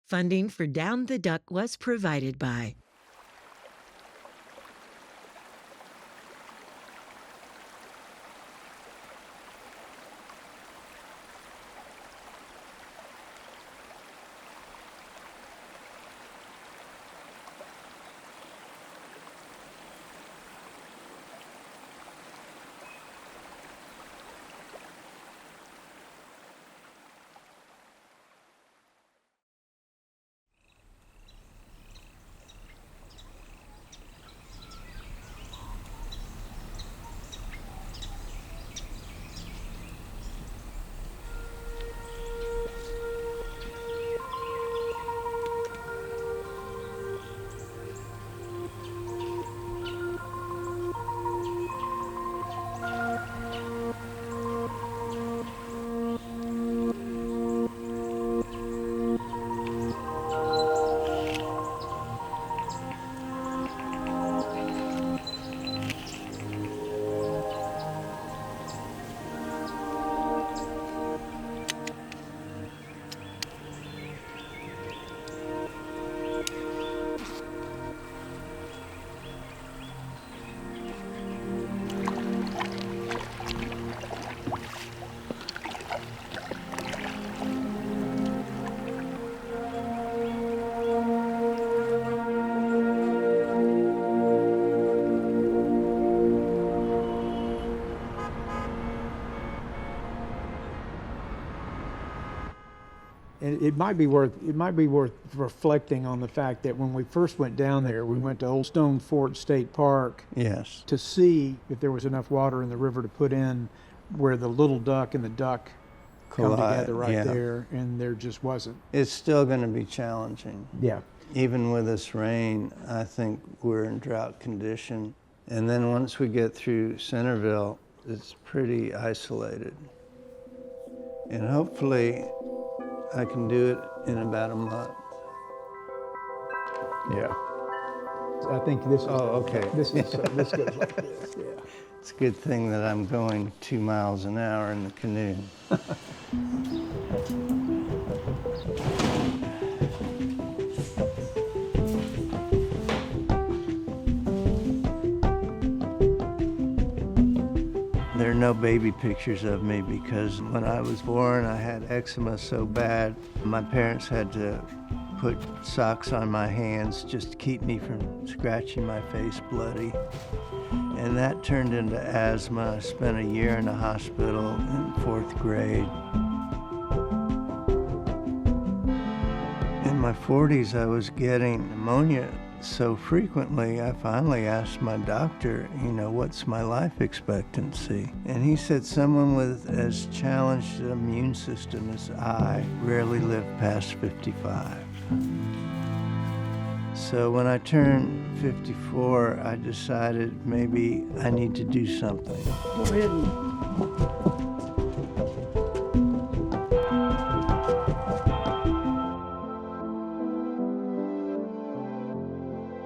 Funding for Down the Duck was provided by It might be worth reflecting on the fact that when we first went down there, we went to Old Stone Fort State Park. Yes. To see if there was enough water in the river to put in where the little duck and the duck come together right there, and there just wasn't. It's still going to be challenging. Yeah. Even with this rain, I think we're in drought condition. And then once we get through Centerville, it's pretty isolated. And hopefully I can do it in about a month. Yeah. I think this is, okay. This goes like this, yeah. It's a good thing that I'm going 2 miles an hour in the canoe. There are no baby pictures of me because when I was born, I had eczema so bad, my parents had to put socks on my hands just to keep me from scratching my face bloody. And that turned into asthma. I spent a year in the hospital in 4th grade. In my 40s, I was getting pneumonia so frequently, I finally asked my doctor, what's my life expectancy? And he said someone with as challenged an immune system as I rarely lived past 55. So when I turned 54, I decided maybe I need to do something. Go ahead and...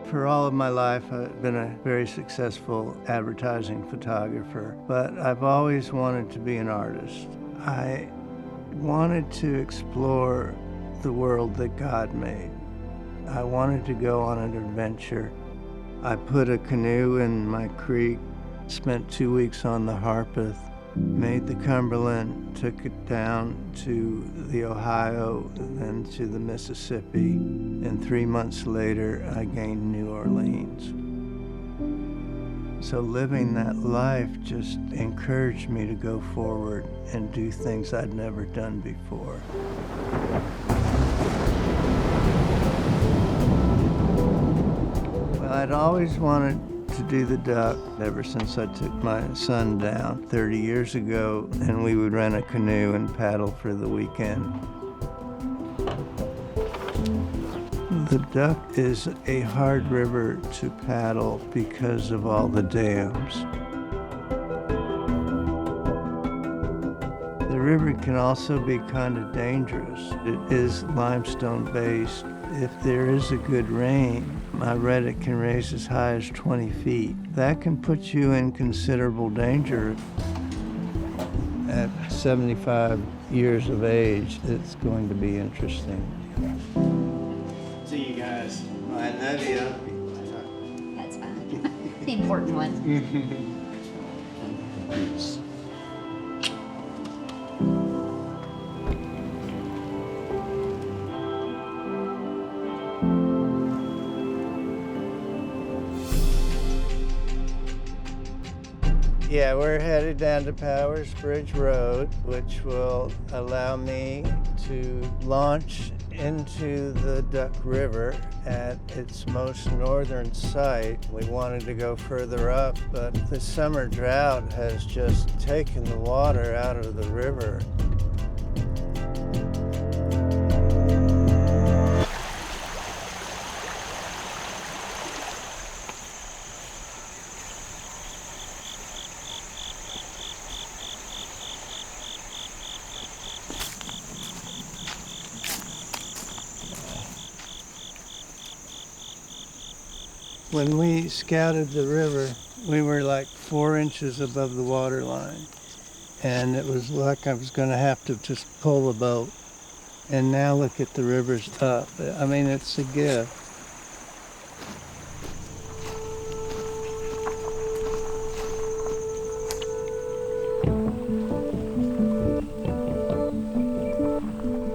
For all of my life, I've been a very successful advertising photographer, but I've always wanted to be an artist. I wanted to explore the world that God made. I wanted to go on an adventure. I put a canoe in my creek, spent 2 weeks on the Harpeth, made the Cumberland, took it down to the Ohio, then to the Mississippi, and 3 months later, I gained New Orleans. So living that life just encouraged me to go forward and do things I'd never done before. Well, I'd always wanted to do the duck ever since I took my son down 30 years ago, and we would rent a canoe and paddle for the weekend. The Duck is a hard river to paddle because of all the dams. The river can also be kind of dangerous. It is limestone based. If there is a good rain, I read it can raise as high as 20 feet. That can put you in considerable danger. At 75 years of age, it's going to be interesting. see you guys. I love you. That's fine. The important one. Yeah, we're headed down to Powers Bridge Road, which will allow me to launch into the Duck River at its most northern site. We wanted to go further up, but the summer drought has just taken the water out of the river. When we scouted the river, we were like 4 inches above the water line. And it was like I was going to have to just pull the boat. And now look at the river's up. I mean, it's a gift.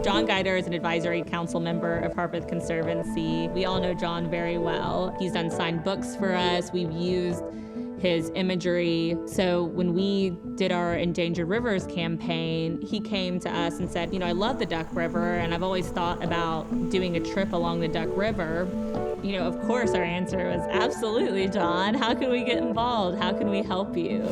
John Guider is an advisory council member of Harpeth Conservancy. We all know John very well. He's done signed books for us. We've used his imagery. So when we did our Endangered Rivers campaign, he came to us and said, I love the Duck River, and I've always thought about doing a trip along the Duck River. Of course, our answer was absolutely, John. How can we get involved? How can we help you?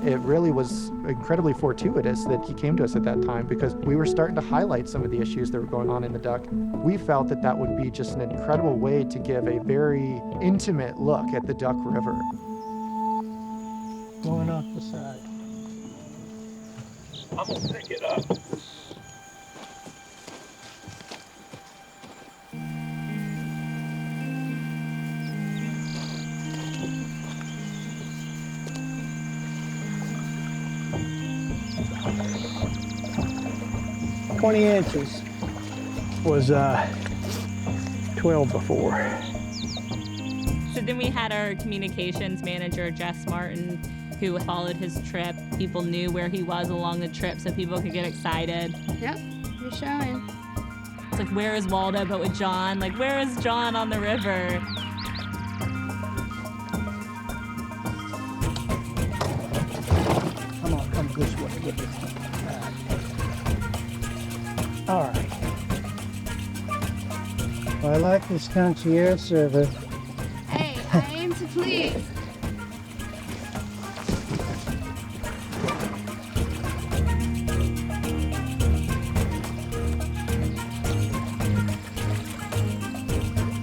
It really was incredibly fortuitous that he came to us at that time because we were starting to highlight some of the issues that were going on in the duck. We felt that that would be just an incredible way to give a very intimate look at the Duck River. Going off the side. I'm gonna pick it up. Inches was 12 before. So then we had our communications manager, Jess Martin, who followed his trip. People knew where he was along the trip so people could get excited. Yep, you're showing. It's like, where is Waldo, but with John? Like, where is John on the river? Come on, come this way. Get this thing. All right. Well, I like this concierge service. Hey, I aim to please.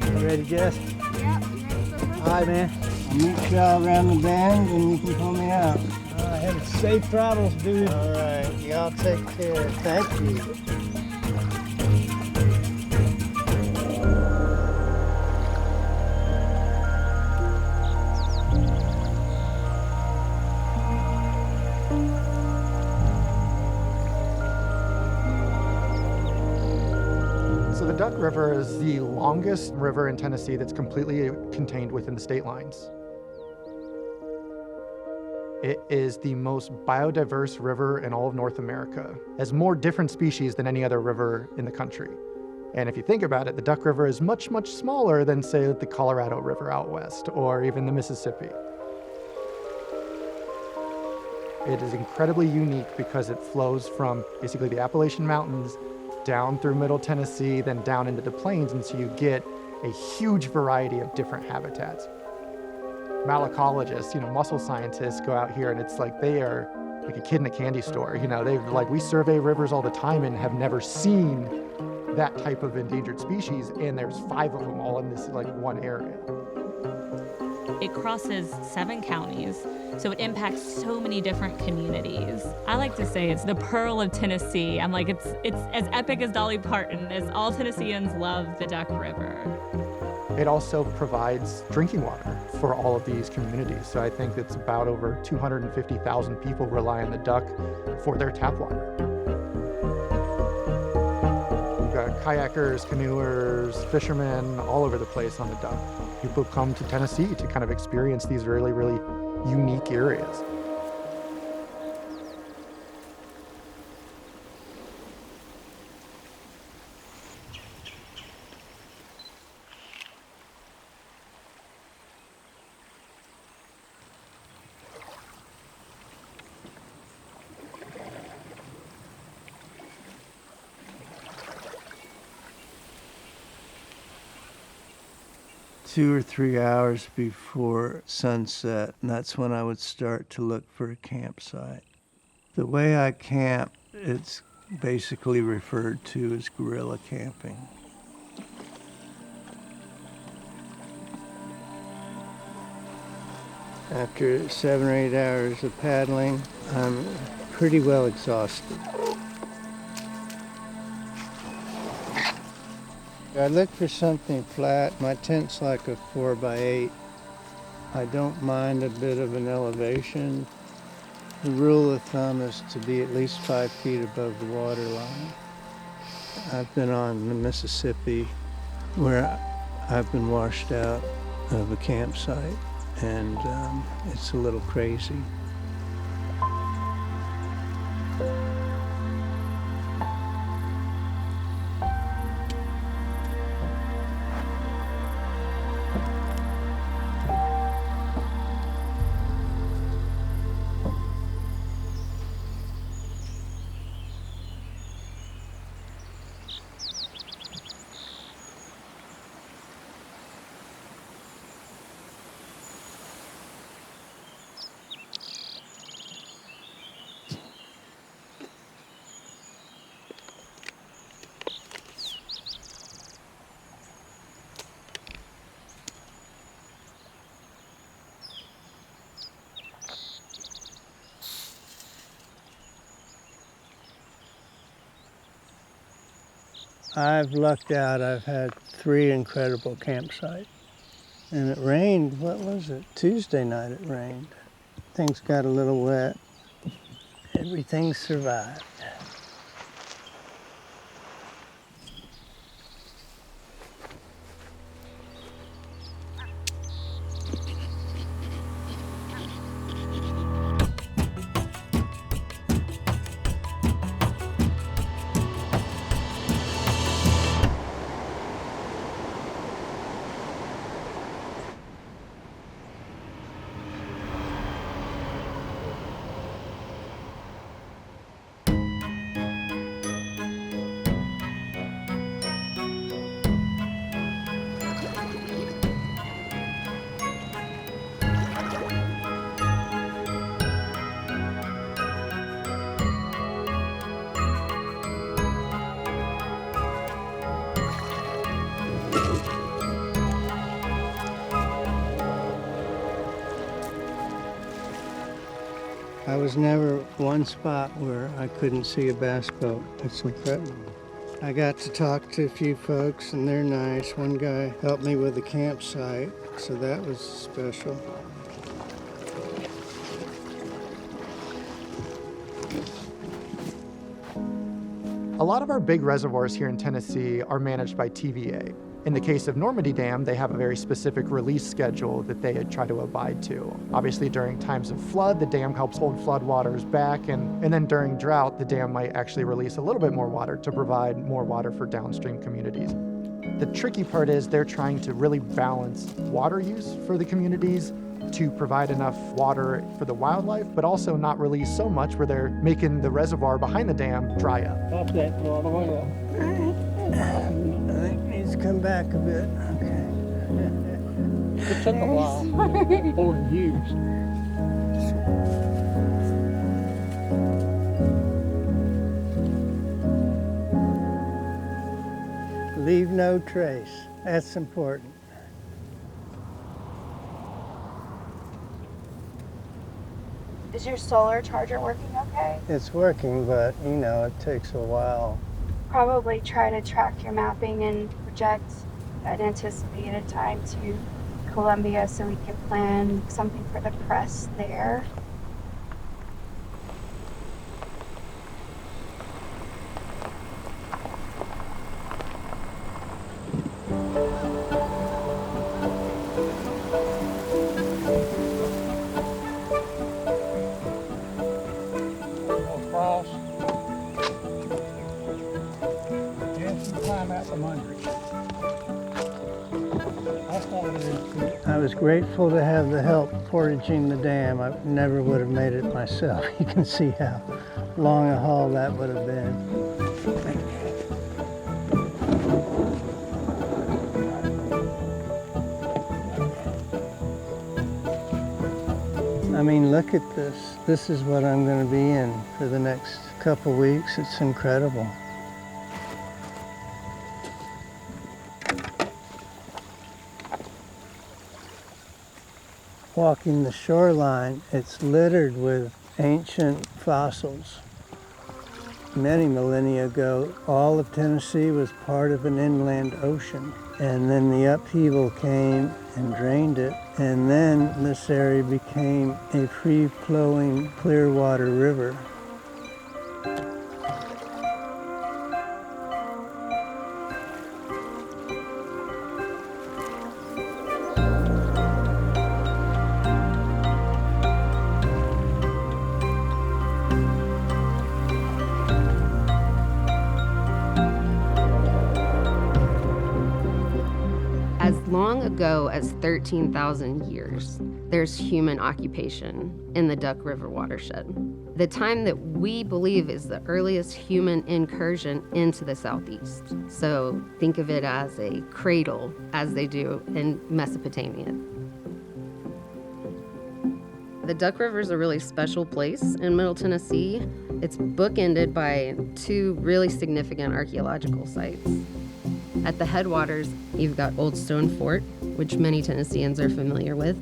You ready, Jess? Yep, you ready for first? All right, man. I'll meet y'all around the bend and you can pull me out. All right, have safe travels, dude. All right, y'all take care. Thank you. So the Duck River is the longest river in Tennessee that's completely contained within the state lines. It is the most biodiverse river in all of North America. It has more different species than any other river in the country. And if you think about it, the Duck River is much, much smaller than, say, the Colorado River out west, or even the Mississippi. It is incredibly unique because it flows from basically the Appalachian Mountains down through Middle Tennessee, then down into the plains, and so you get a huge variety of different habitats. Malacologists, mussel scientists go out here and it's like they are like a kid in a candy store. We survey rivers all the time and have never seen that type of endangered species, and there's 5 of them all in this one area. It crosses 7 counties, so it impacts so many different communities. I like to say it's the pearl of Tennessee. I'm like, it's as epic as Dolly Parton, as all Tennesseans love the Duck River. It also provides drinking water for all of these communities. So I think it's about over 250,000 people rely on the Duck for their tap water. We've got kayakers, canoers, fishermen, all over the place on the Duck. People come to Tennessee to kind of experience these really, really unique areas. Two or 3 hours before sunset, and that's when I would start to look for a campsite. The way I camp, it's basically referred to as guerrilla camping. After 7 or 8 hours of paddling, I'm pretty well exhausted. I look for something flat. My tent's like a 4x8. I don't mind a bit of an elevation. The rule of thumb is to be at least 5 feet above the water line. I've been on the Mississippi where I've been washed out of a campsite, and it's a little crazy. I've lucked out. I've had 3 incredible campsites. And it rained, what was it? Tuesday night it rained. Things got a little wet. Everything survived. I was never one spot where I couldn't see a bass boat. It's incredible. I got to talk to a few folks and they're nice. One guy helped me with the campsite, so that was special. A lot of our big reservoirs here in Tennessee are managed by TVA. In the case of Normandy Dam, they have a very specific release schedule that they try to abide to. Obviously, during times of flood, the dam helps hold floodwaters back, and then during drought, the dam might actually release a little bit more water to provide more water for downstream communities. The tricky part is they're trying to really balance water use for the communities to provide enough water for the wildlife, but also not release so much where they're making the reservoir behind the dam dry up. Stop that all the way up. I think it needs to come back a bit. Okay. It took a while. 40 years. Leave no trace. That's important. Is your solar charger working okay? It's working, but you know, it takes a while. Probably try to track your mapping and project an anticipated time to Columbia so we can plan something for the press there. Across. And some climb out from under it. That's all it is. I was grateful to have the help portaging the dam. I never would have made it myself. You can see how long a haul that would have been. I mean, look at this. This is what I'm going to be in for the next couple weeks. It's incredible. Walking the shoreline, it's littered with ancient fossils. Many millennia ago, all of Tennessee was part of an inland ocean. And then the upheaval came and drained it. And then this area became a free-flowing, clear water river. As long ago as 13,000 years, there's human occupation in the Duck River watershed. The time that we believe is the earliest human incursion into the Southeast. So think of it as a cradle, as they do in Mesopotamia. The Duck River is a really special place in Middle Tennessee. It's bookended by two really significant archaeological sites. At the headwaters, you've got Old Stone Fort, which many Tennesseans are familiar with.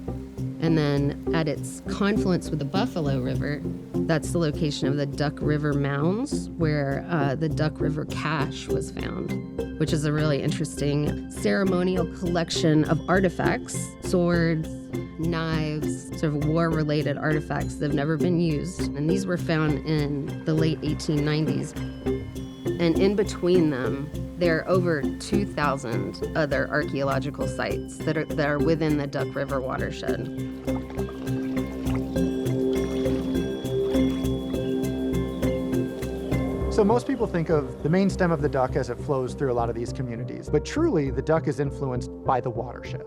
And then at its confluence with the Buffalo River, that's the location of the Duck River Mounds, where the Duck River cache was found, which is a really interesting ceremonial collection of artifacts, swords, knives, sort of war-related artifacts that have never been used. And these were found in the late 1890s. And in between them, there are over 2,000 other archaeological sites that are within the Duck River watershed. So most people think of the main stem of the Duck as it flows through a lot of these communities, but truly the Duck is influenced by the watershed.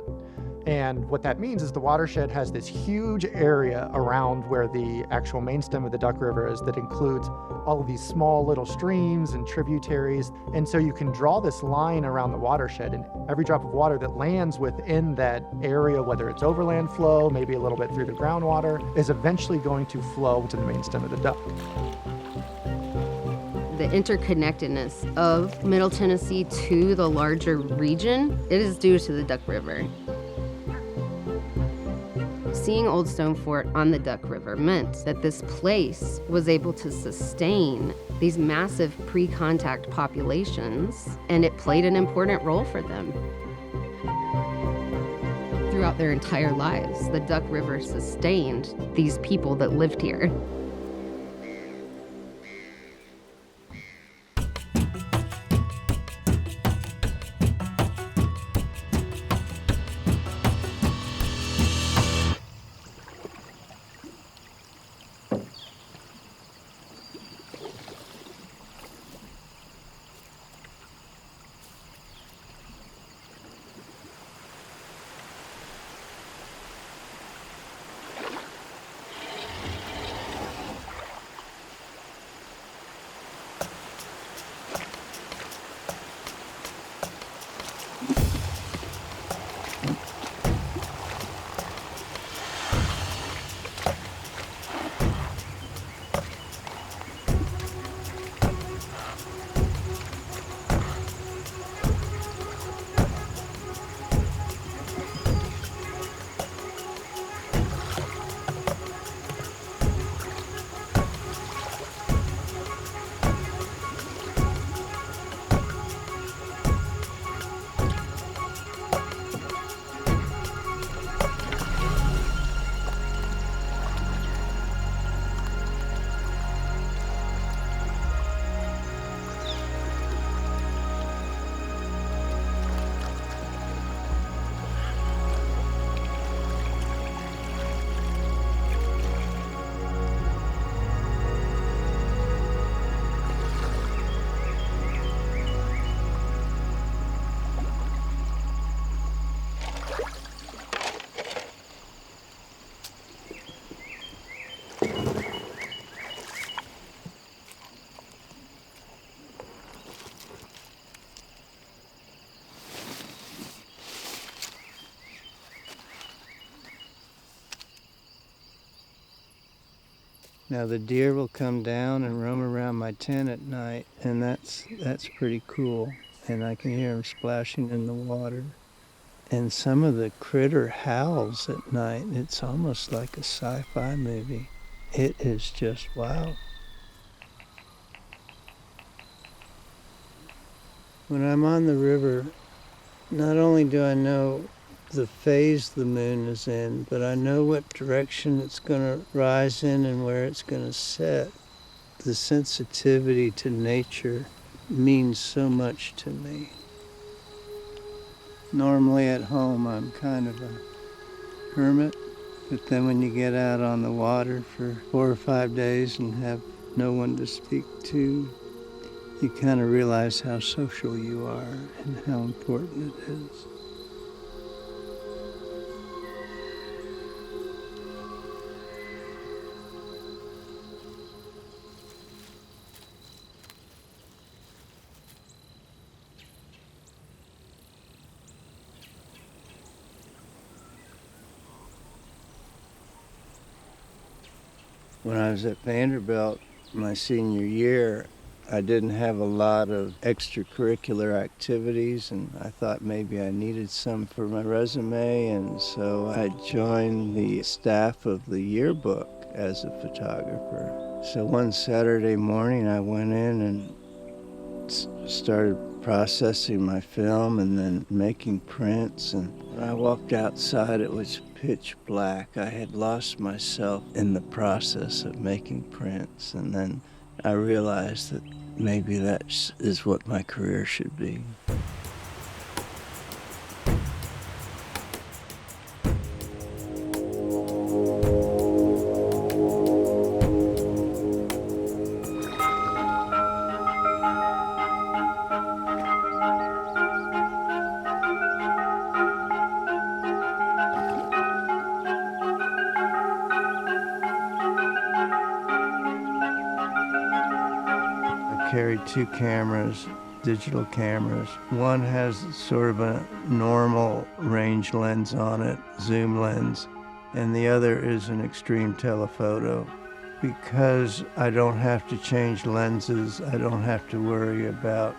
And what that means is the watershed has this huge area around where the actual main stem of the Duck River is that includes all of these small little streams and tributaries. And so you can draw this line around the watershed, and every drop of water that lands within that area, whether it's overland flow, maybe a little bit through the groundwater, is eventually going to flow to the main stem of the Duck. The interconnectedness of Middle Tennessee to the larger region, it is due to the Duck River. Seeing Old Stone Fort on the Duck River meant that this place was able to sustain these massive pre-contact populations, and it played an important role for them. Throughout their entire lives, the Duck River sustained these people that lived here. Now the deer will come down and roam around my tent at night, and that's pretty cool. And I can hear them splashing in the water. And some of the critter howls at night. It's almost like a sci-fi movie. It is just wow. When I'm on the river, not only do I know the phase the moon is in, but I know what direction it's going to rise in and where it's going to set. The sensitivity to nature means so much to me. Normally at home, I'm kind of a hermit, but then when you get out on the water for 4 or 5 days and have no one to speak to, you kind of realize how social you are and how important it is. When I was at Vanderbilt my senior year, I didn't have a lot of extracurricular activities, and I thought maybe I needed some for my resume, and so I joined the staff of the yearbook as a photographer. So one Saturday morning I went in and started processing my film and then making prints, and when I walked outside it was pitch black. I had lost myself in the process of making prints, and then I realized that maybe that is what my career should be. Carried 2 cameras, digital cameras. One has sort of a normal range lens on it, zoom lens, and the other is an extreme telephoto. Because I don't have to change lenses, I don't have to worry about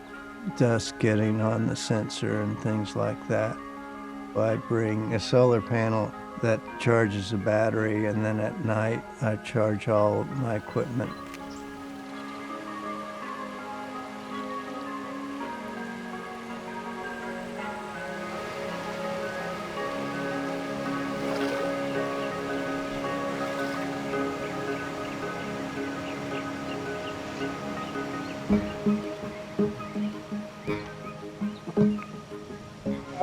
dust getting on the sensor and things like that. I bring a solar panel that charges a battery, and then at night I charge all my equipment.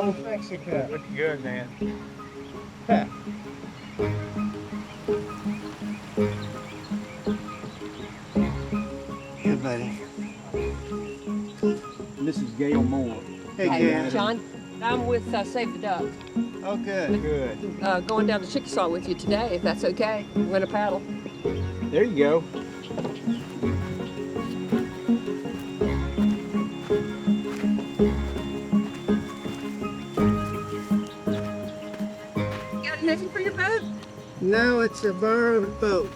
Oh, Mexico. Looking good, man. Yeah. Good, buddy. This is Gail Moore. Hey, Hi, Gail. John. I'm with Save the Duck. Oh, good. Good. Going down to Chickasaw with you today, if that's okay. We're going to paddle. There you go. Got anything for your boat? No, it's a borrowed boat.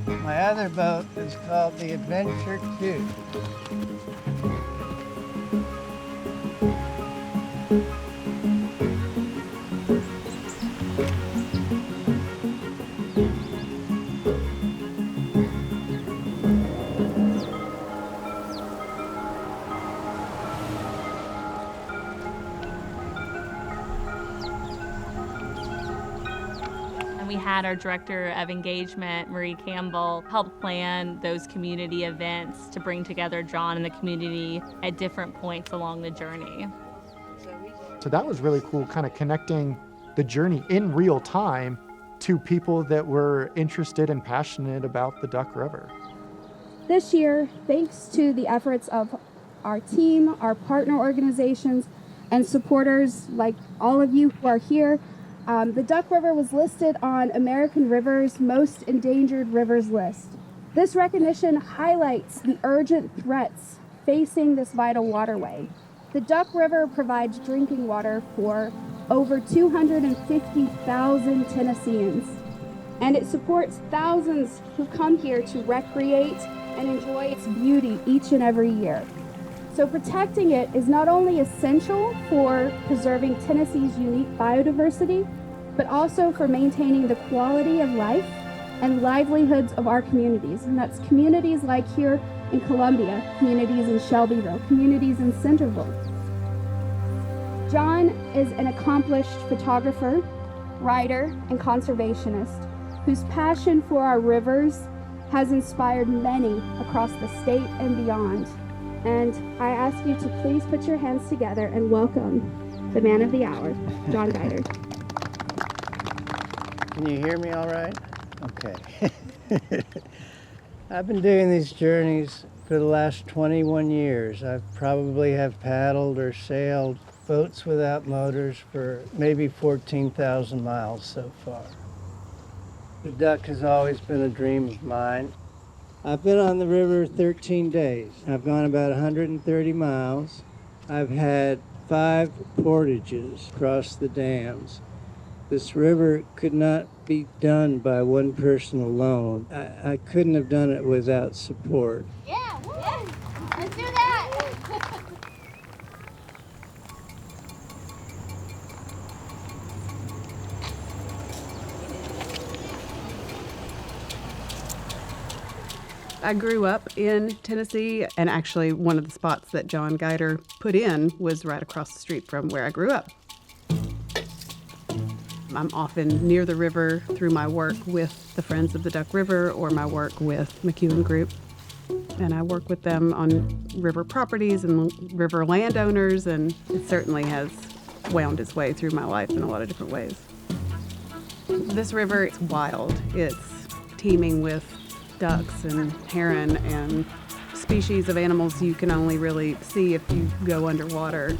My other boat is called the Adventure 2. We had our director of engagement, Marie Campbell, help plan those community events to bring together John and the community at different points along the journey. So that was really cool, kind of connecting the journey in real time to people that were interested and passionate about the Duck River. This year, thanks to the efforts of our team, our partner organizations, and supporters like all of you who are here, the Duck River was listed on American River's Most Endangered Rivers list. This recognition highlights the urgent threats facing this vital waterway. The Duck River provides drinking water for over 250,000 Tennesseans. and it supports thousands who come here to recreate and enjoy its beauty each and every year. So protecting it is not only essential for preserving Tennessee's unique biodiversity, but also for maintaining the quality of life and livelihoods of our communities. And that's communities like here in Columbia, communities in Shelbyville, communities in Centerville. John is an accomplished photographer, writer, and conservationist whose passion for our rivers has inspired many across the state and beyond. And I ask you to please put your hands together and welcome the man of the hour, John Guider. Can you hear me all right? Okay. I've been doing these journeys for the last 21 years. I probably have paddled or sailed boats without motors for maybe 14,000 miles so far. The duck has always been a dream of mine. I've been on the river 13 days. I've gone about 130 miles. I've had 5 portages across the dams. This river could not be done by one person alone. I couldn't have done it without support. Yeah, let's do that. I grew up in Tennessee, and actually one of the spots that John Guider put in was right across the street from where I grew up. I'm often near the river through my work with the Friends of the Duck River or my work with McEwen Group. And I work with them on river properties and river landowners, and it certainly has wound its way through my life in a lot of different ways. This river is wild. It's teeming with ducks and heron and species of animals you can only really see if you go underwater.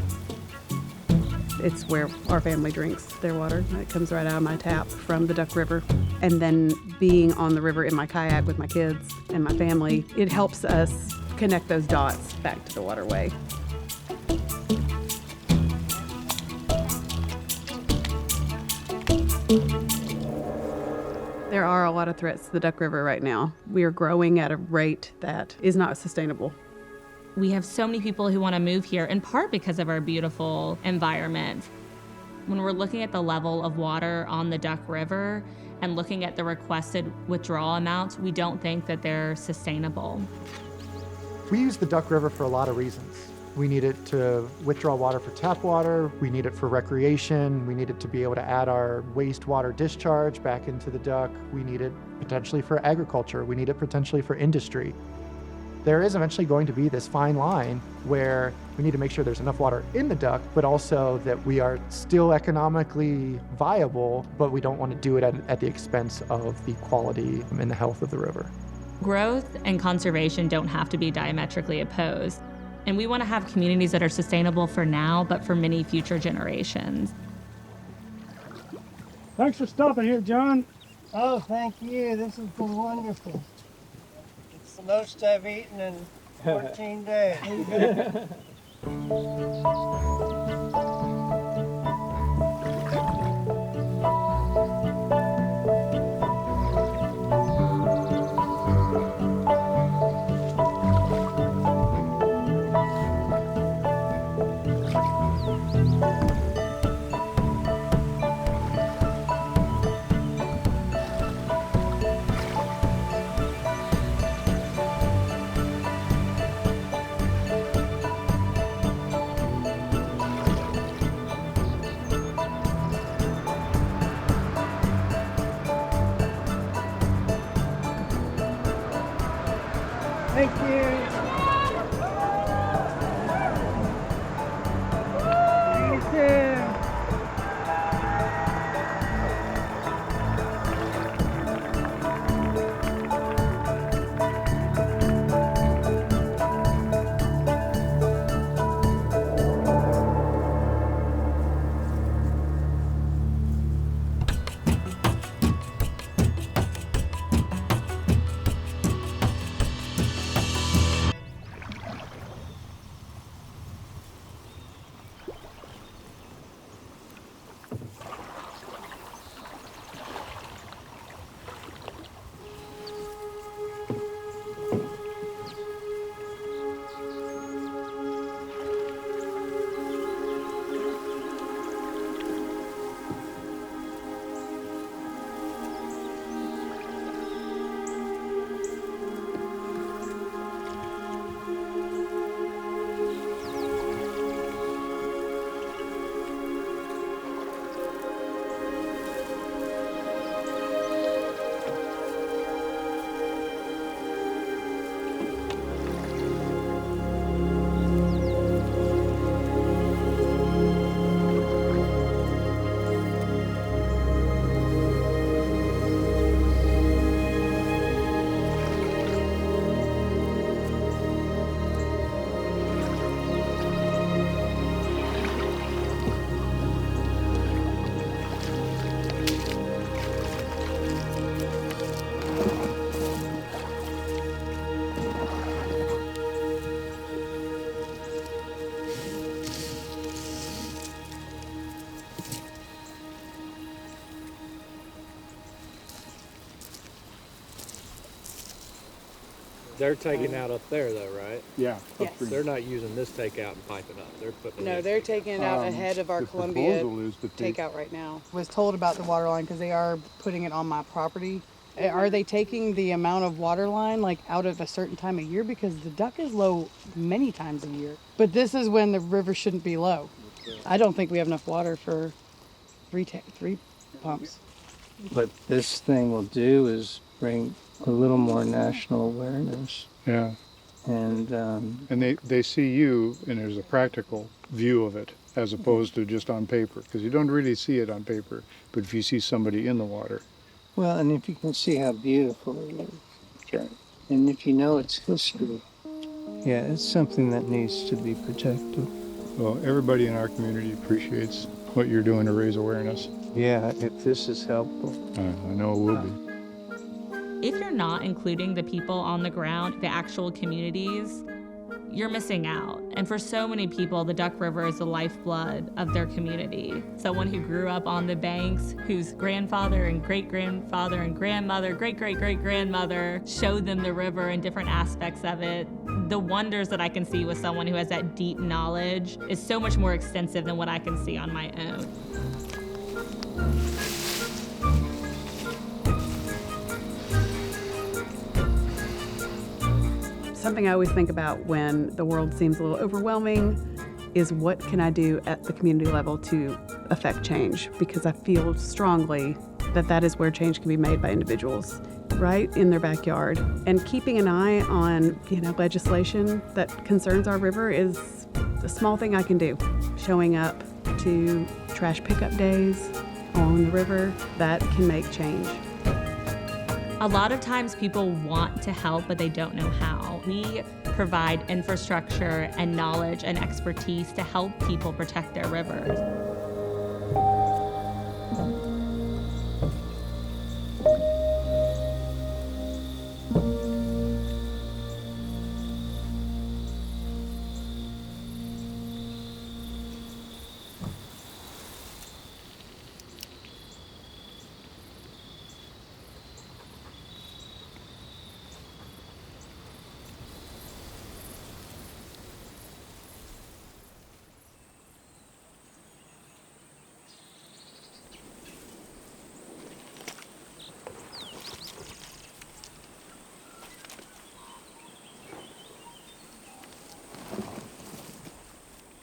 It's where our family drinks their water. It comes right out of my tap from the Duck River. And then being on the river in my kayak with my kids and my family, it helps us connect those dots back to the waterway. There are a lot of threats to the Duck River right now. We are growing at a rate that is not sustainable. We have so many people who want to move here, in part because of our beautiful environment. When we're looking at the level of water on the Duck River and looking at the requested withdrawal amounts, we don't think that they're sustainable. We use the Duck River for a lot of reasons. We need it to withdraw water for tap water. We need it for recreation. We need it to be able to add our wastewater discharge back into the duck. We need it potentially for agriculture. We need it potentially for industry. There is eventually going to be this fine line where we need to make sure there's enough water in the duck, but also that we are still economically viable, but we don't want to do it at the expense of the quality and the health of the river. Growth and conservation don't have to be diametrically opposed. And we want to have communities that are sustainable for now, but for many future generations. Thanks for stopping here, John. Oh, thank you. This has been wonderful. It's the most I've eaten in 14 days. Thank you. You too. They're taking out up there though, right? Yeah. Yes. They're not using this takeout and piping up. They're putting it No, in. they're taking it out ahead of our The Columbia proposal is to take takeout right now. Was told about the water line because they are putting it on my property. Are they taking the amount of water line like out at a certain time of year? Because the duck is low many times a year. But this is when the river shouldn't be low. I don't think we have enough water for three pumps. What this thing will do is bring a little more national awareness. Yeah. And they see you, and there's a practical view of it, as opposed to just on paper, because you don't really see it on paper. But if you see somebody in the water. well, and if you can see how beautiful it is, okay, and if you know its history, yeah, it's something that needs to be protected. Well, everybody in our community appreciates what you're doing to raise awareness. Yeah, if this is helpful. I know it will be. If you're not including the people on the ground, the actual communities, you're missing out. And for so many people, the Duck River is the lifeblood of their community. Someone who grew up on the banks, whose grandfather and great-grandfather and grandmother, great-great-great-grandmother showed them the river and different aspects of it. The wonders that I can see with someone who has that deep knowledge is so much more extensive than what I can see on my own. Something I always think about when the world seems a little overwhelming is what can I do at the community level to affect change? Because I feel strongly that that is where change can be made by individuals, right in their backyard. And keeping an eye on, legislation that concerns our river is a small thing I can do. Showing up to trash pickup days along the river, that can make change. A lot of times people want to help, but they don't know how. We provide infrastructure and knowledge and expertise to help people protect their rivers.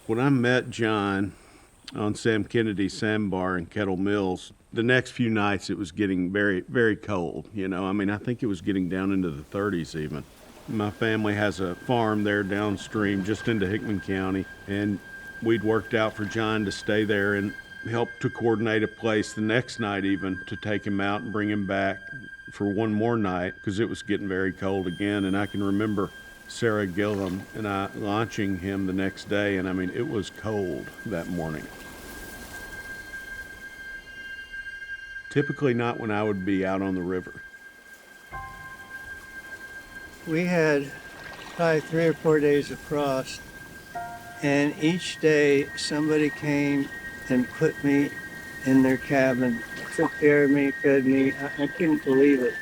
When I met John on Sam Kennedy's sandbar in Kettle Mills, the next few nights it was getting very, very cold. I think it was getting down into the 30s even. My family has a farm there downstream just into Hickman County, and we'd worked out for John to stay there and help to coordinate a place the next night even to take him out and bring him back for one more night because it was getting very cold again. And I can remember Sarah Gillum and I launching him the next day, and it was cold that morning. Typically not when I would be out on the river. We had probably 3 or 4 days of frost, and each day somebody came and put me in their cabin, took care of me, fed me. I couldn't believe it.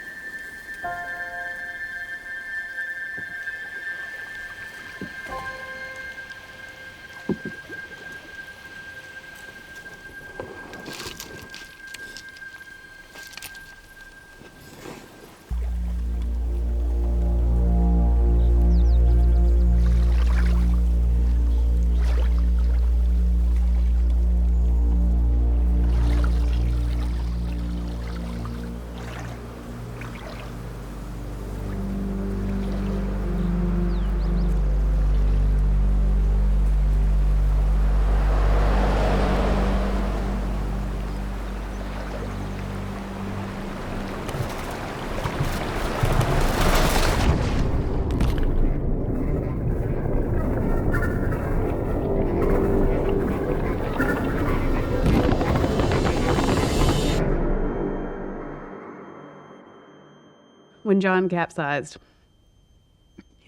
When John capsized,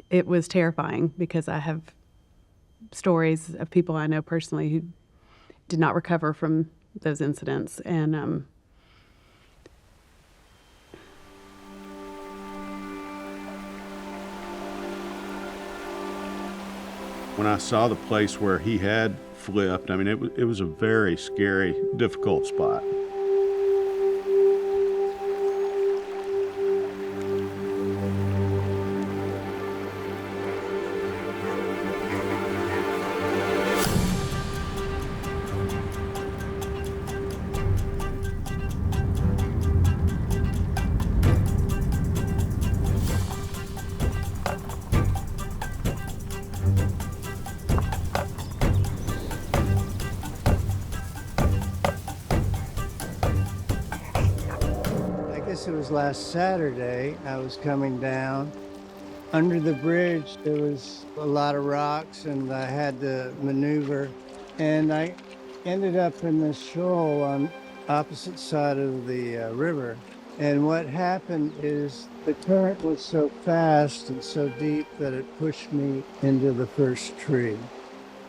it was terrifying because I have stories of people I know personally who did not recover from those incidents. And when I saw the place where he had flipped, I mean, it was a very scary, difficult spot. It was last Saturday. I was coming down. Under the bridge, there was a lot of rocks, and I had to maneuver. And I ended up in this shoal on opposite side of the river. And what happened is the current was so fast and so deep that it pushed me into the first tree.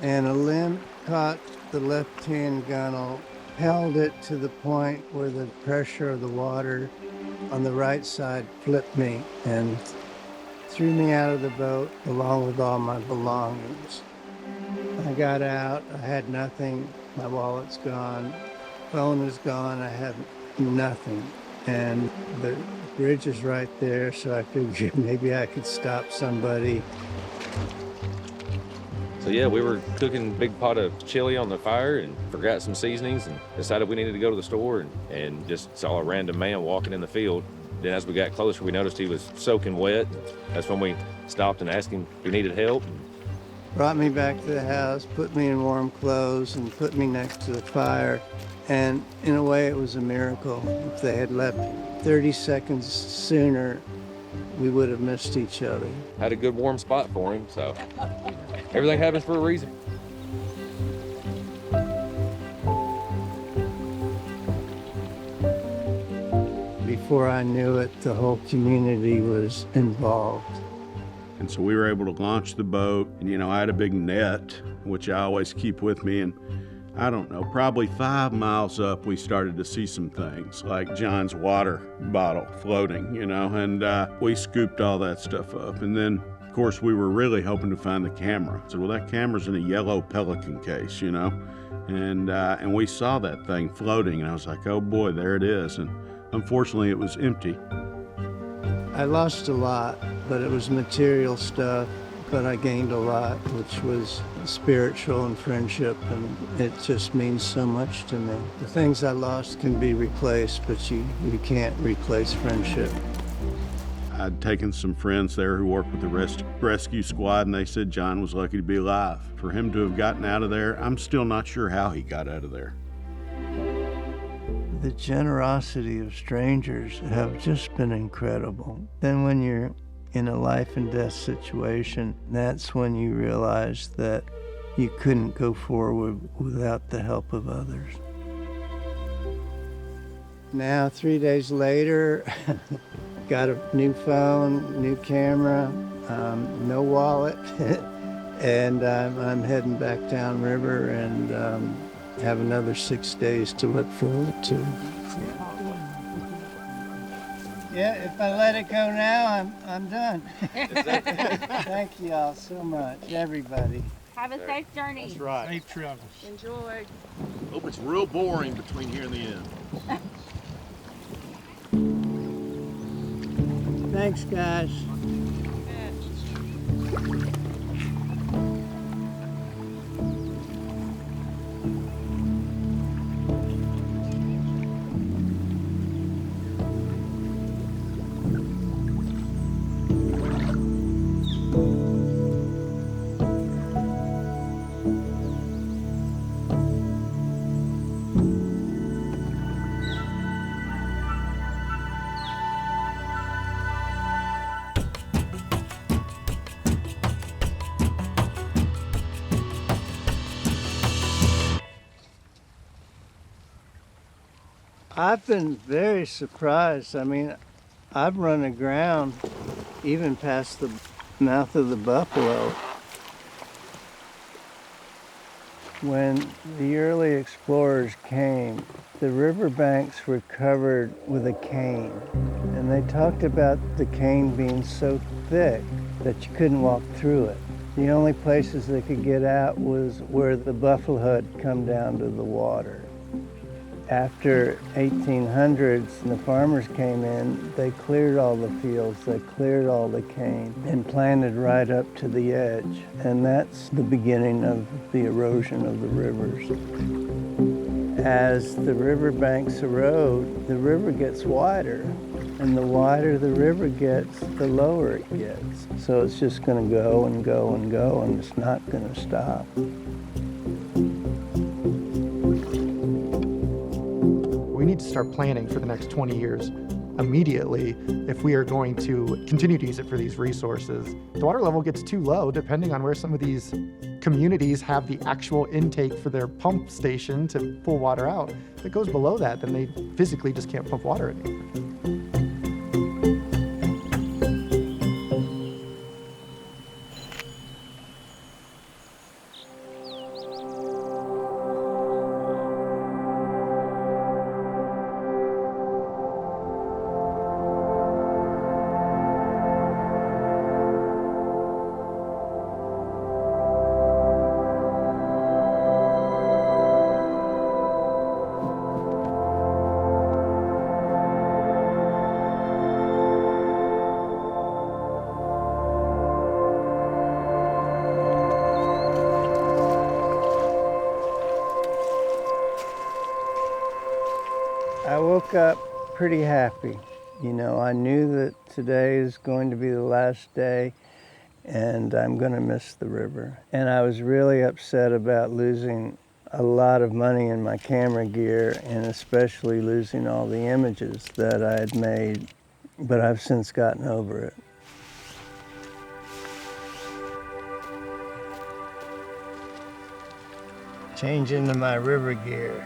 And a limb caught the left-hand gunnel, held it to the point where the pressure of the water on the right side flipped me and threw me out of the boat along with all my belongings. I got out, I had nothing, my wallet's gone, phone is gone, I have nothing. And the bridge is right there, so I figured maybe I could stop somebody. So yeah, we were cooking a big pot of chili on the fire and forgot some seasonings and decided we needed to go to the store and just saw a random man walking in the field. Then as we got closer, we noticed he was soaking wet. That's when we stopped and asked him if he needed help. Brought me back to the house, put me in warm clothes, and put me next to the fire. And in a way, it was a miracle. If they had left 30 seconds sooner, we would have missed each other. Had a good warm spot for him, so everything happens for a reason. Before I knew it, the whole community was involved. And so we were able to launch the boat. And, you know, I had a big net, which I always keep with me. And I don't know, probably 5 miles up, we started to see some things like John's water bottle floating, you know, and we scooped all that stuff up. And then, of course, we were really hoping to find the camera. I said, well, that camera's in a yellow Pelican case, you know, and we saw that thing floating, and I was like, oh boy, there it is. And unfortunately, it was empty. I lost a lot, but it was material stuff. But I gained a lot, which was spiritual and friendship, and it just means so much to me. The things I lost can be replaced, but you can't replace friendship. I'd taken some friends there who worked with the rescue squad, and they said John was lucky to be alive. For him to have gotten out of there, I'm still not sure how he got out of there. The generosity of strangers have just been incredible. Then when you're in a life and death situation, that's when you realize that you couldn't go forward without the help of others. Now, 3 days later, got a new phone, new camera, no wallet, and I'm heading back downriver and have another 6 days to look forward to. Yeah, if I let it go now, I'm done. Thank you all so much, everybody. Have a safe journey. That's right. Safe travels. Enjoy. Hope it's real boring between here and the end. Thanks, guys. I've been very surprised. I mean, I've run aground even past the mouth of the Buffalo. When the early explorers came, the riverbanks were covered with a cane. And they talked about the cane being so thick that you couldn't walk through it. The only places they could get out was where the buffalo had come down to the water. After 1800s, and the farmers came in, they cleared all the fields, they cleared all the cane, and planted right up to the edge. And that's the beginning of the erosion of the rivers. As the riverbanks erode, the river gets wider. And the wider the river gets, the lower it gets. So it's just going to go and go and go, and it's not going to stop. We need to start planning for the next 20 years immediately if we are going to continue to use it for these resources. The water level gets too low depending on where some of these communities have the actual intake for their pump station to pull water out. If it goes below that, then they physically just can't pump water anymore. I woke up pretty happy. You know, I knew that today is going to be the last day and I'm going to miss the river. And I was really upset about losing a lot of money in my camera gear and especially losing all the images that I had made, but I've since gotten over it. Change into my river gear.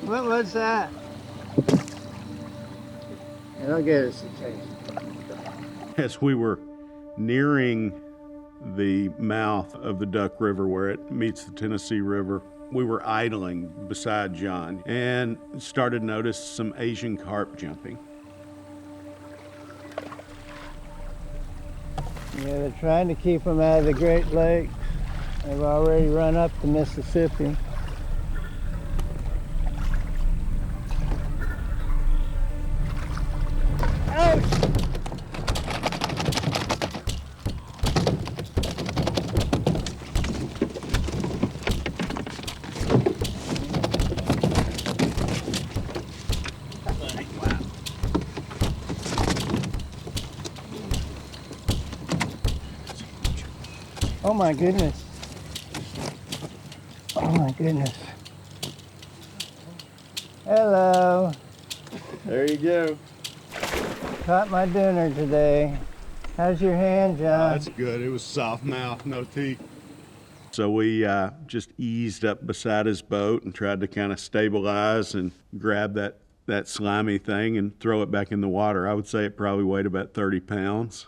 What was that? It'll get us a taste. As we were nearing the mouth of the Duck River where it meets the Tennessee River, we were idling beside John and started to notice some Asian carp jumping. Yeah, they're trying to keep them out of the Great Lakes. They've already run up the Mississippi. Oh my goodness. Oh my goodness. Hello. There you go. Caught my dinner today. How's your hand, John? That's good. It was soft mouth, no teeth. So we just eased up beside his boat and tried to kind of stabilize and grab that slimy thing and throw it back in the water. I would say it probably weighed about 30 pounds.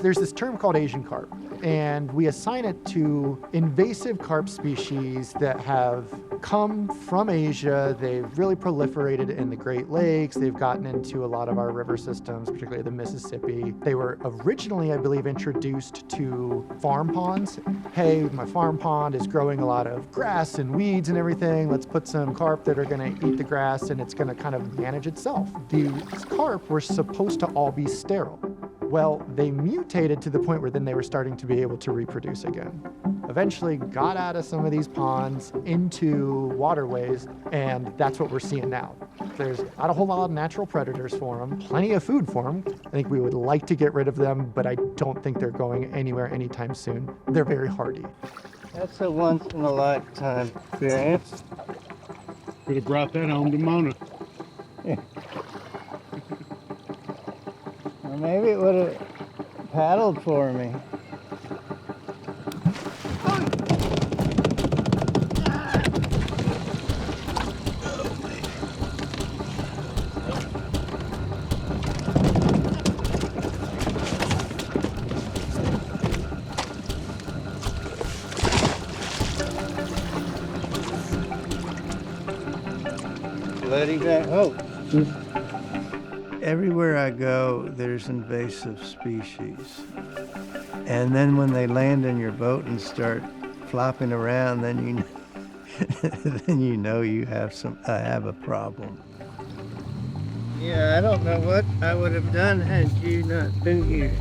There's this term called Asian carp, and we assign it to invasive carp species that have come from Asia. They've really proliferated in the Great Lakes. They've gotten into a lot of our river systems, particularly the Mississippi. They were originally, I believe, introduced to farm ponds. Hey, my farm pond is growing a lot of grass and weeds and everything. Let's put some carp that are going to eat the grass, and it's going to kind of manage itself. These carp were supposed to all be sterile. Well, they mutated to the point where then they were starting to be able to reproduce again. Eventually got out of some of these ponds into waterways, and that's what we're seeing now. There's not a whole lot of natural predators for them, plenty of food for them. I think we would like to get rid of them, but I don't think they're going anywhere anytime soon. They're very hardy. That's a once-in-a-lifetime experience. Could have brought that home to Mona. Or maybe it would have paddled for me. Letting that hope. Everywhere I go, there's invasive species. And then when they land in your boat and start flopping around, then you then you know you have a problem. Yeah, I don't know what I would have done had you not been here.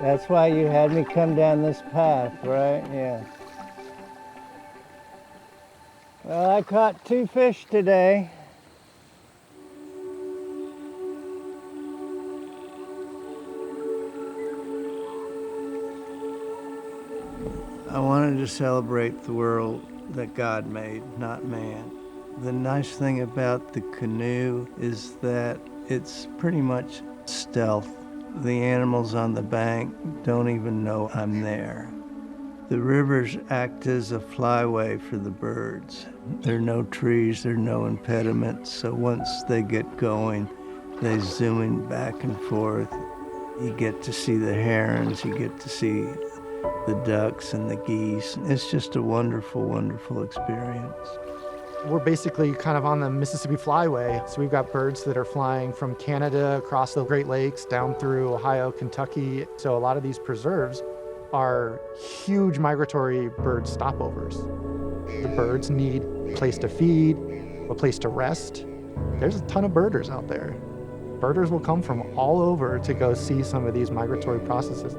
That's why you had me come down this path, right? Yeah. Well, I caught 2 fish today. I wanted to celebrate the world that God made, not man. The nice thing about the canoe is that it's pretty much stealth. The animals on the bank don't even know I'm there. The rivers act as a flyway for the birds. There are no trees, there are no impediments, so once they get going, they zoom in back and forth. You get to see the herons, you get to see the ducks and the geese. It's just a wonderful, wonderful experience. We're basically kind of on the Mississippi Flyway. So we've got birds that are flying from Canada across the Great Lakes down through Ohio, Kentucky. So a lot of these preserves are huge migratory bird stopovers. The birds need a place to feed, a place to rest. There's a ton of birders out there. Birders will come from all over to go see some of these migratory processes.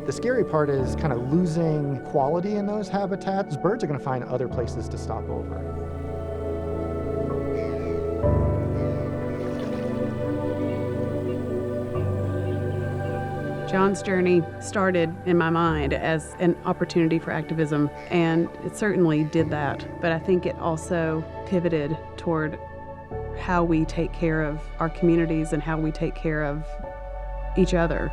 The scary part is kind of losing quality in those habitats. Birds are going to find other places to stop over. John's journey started in my mind as an opportunity for activism, and it certainly did that. But I think it also pivoted toward how we take care of our communities and how we take care of each other.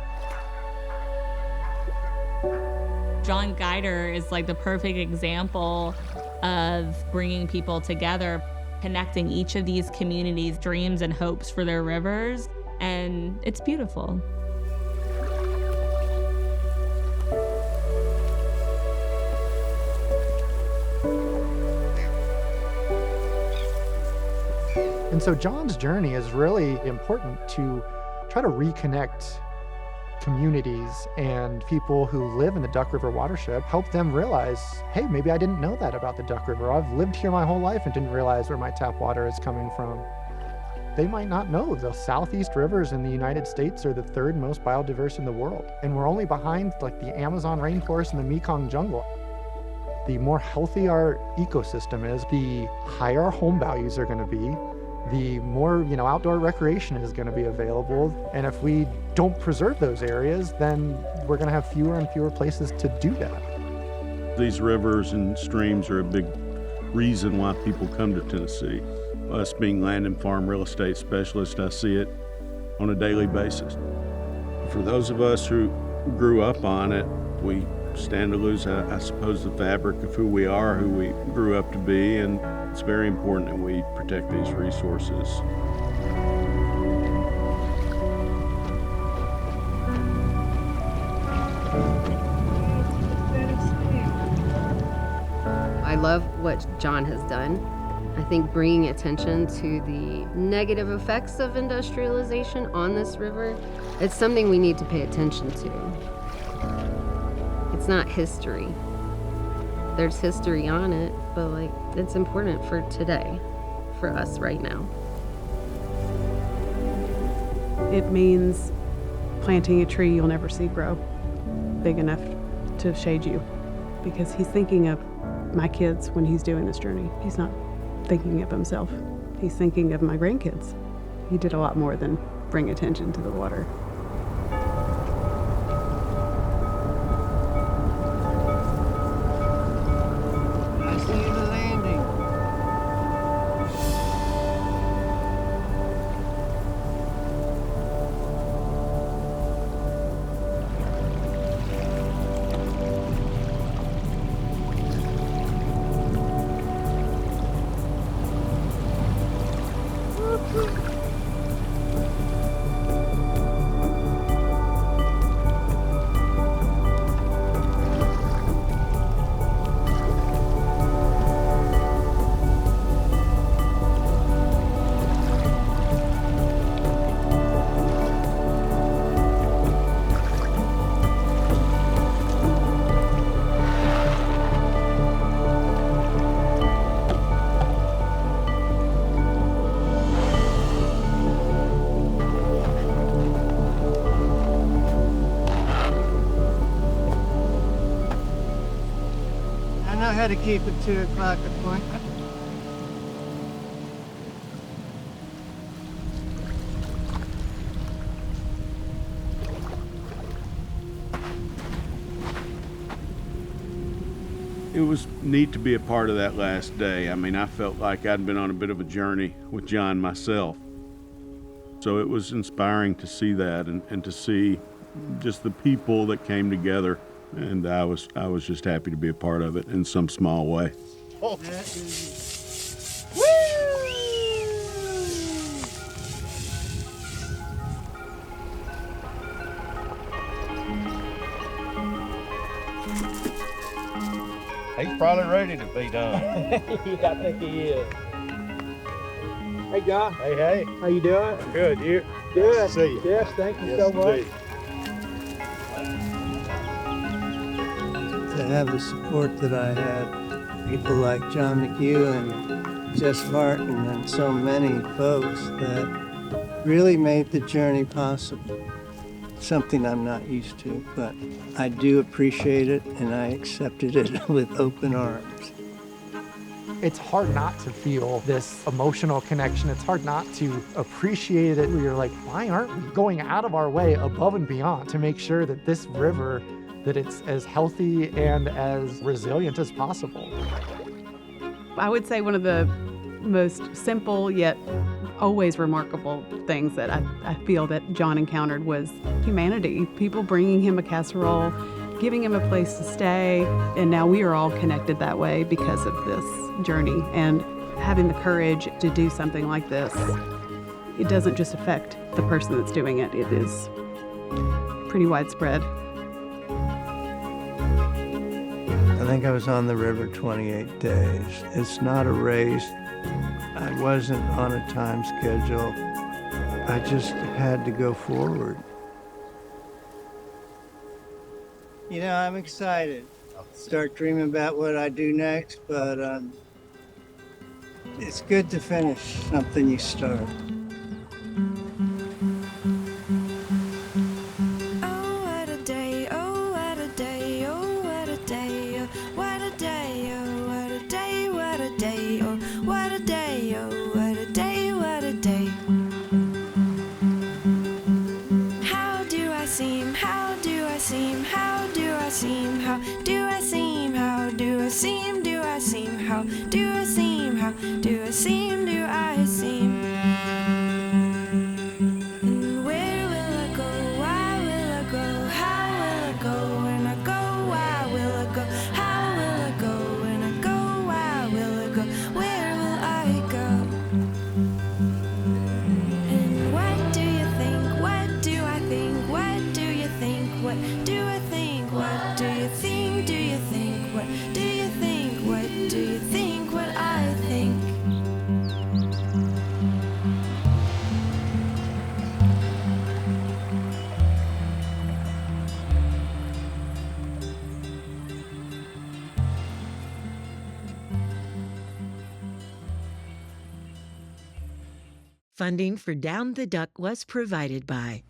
John Guider is like the perfect example of bringing people together, connecting each of these communities' dreams and hopes for their rivers, and it's beautiful. And so John's journey is really important to try to reconnect communities and people who live in the Duck River watershed, help them realize, hey, maybe I didn't know that about the Duck River. I've lived here my whole life and didn't realize where my tap water is coming from. They might not know the southeast rivers in the United States are the 3rd most biodiverse in the world. And we're only behind like the Amazon rainforest and the Mekong jungle. The more healthy our ecosystem is, the higher our home values are going to be, the more, outdoor recreation is going to be available. And if we don't preserve those areas, then we're going to have fewer and fewer places to do that. These rivers and streams are a big reason why people come to Tennessee. Us being land and farm real estate specialists, I see it on a daily basis. For those of us who grew up on it, we stand to lose, I suppose, the fabric of who we are, who we grew up to be, and it's very important that we protect these resources. I love what John has done. I think bringing attention to the negative effects of industrialization on this river, it's something we need to pay attention to. It's not history. There's history on it, but like it's important for today, for us right now. It means planting a tree you'll never see grow big enough to shade you, because he's thinking of my kids when he's doing this journey. He's not thinking of himself. He's thinking of my grandkids. He did a lot more than bring attention to the water. I see the landing. I know how to keep a 2 o'clock appointment. It was neat to be a part of that last day. I mean, I felt like I'd been on a bit of a journey with John myself. So it was inspiring to see that and to see just the people that came together. And I was just happy to be a part of it in some small way. He's probably ready to be done. Yeah, I think he is. Hey, John. Hey. How you doing? Good, you? Good. Nice to see you. Yes, thank you Yes, so much. indeed. To have the support that I had, people like John McHugh and Jess Martin and so many folks that really made the journey possible. Something I'm not used to, but I do appreciate it and I accepted it with open arms. It's hard not to feel this emotional connection. It's hard not to appreciate it where you're like, why aren't we going out of our way above and beyond to make sure that this river, that it's as healthy and as resilient as possible? I would say one of the most simple yet always remarkable things that I feel that John encountered was humanity. People bringing him a casserole, giving him a place to stay, and now we are all connected that way because of this journey. And having the courage to do something like this, it doesn't just affect the person that's doing it, it is pretty widespread. I think I was on the river 28 days. It's not a race. I wasn't on a time schedule. I just had to go forward. You know, I'm excited. Start dreaming about what I do next, but it's good to finish something you start. Funding for Down the Duck was provided by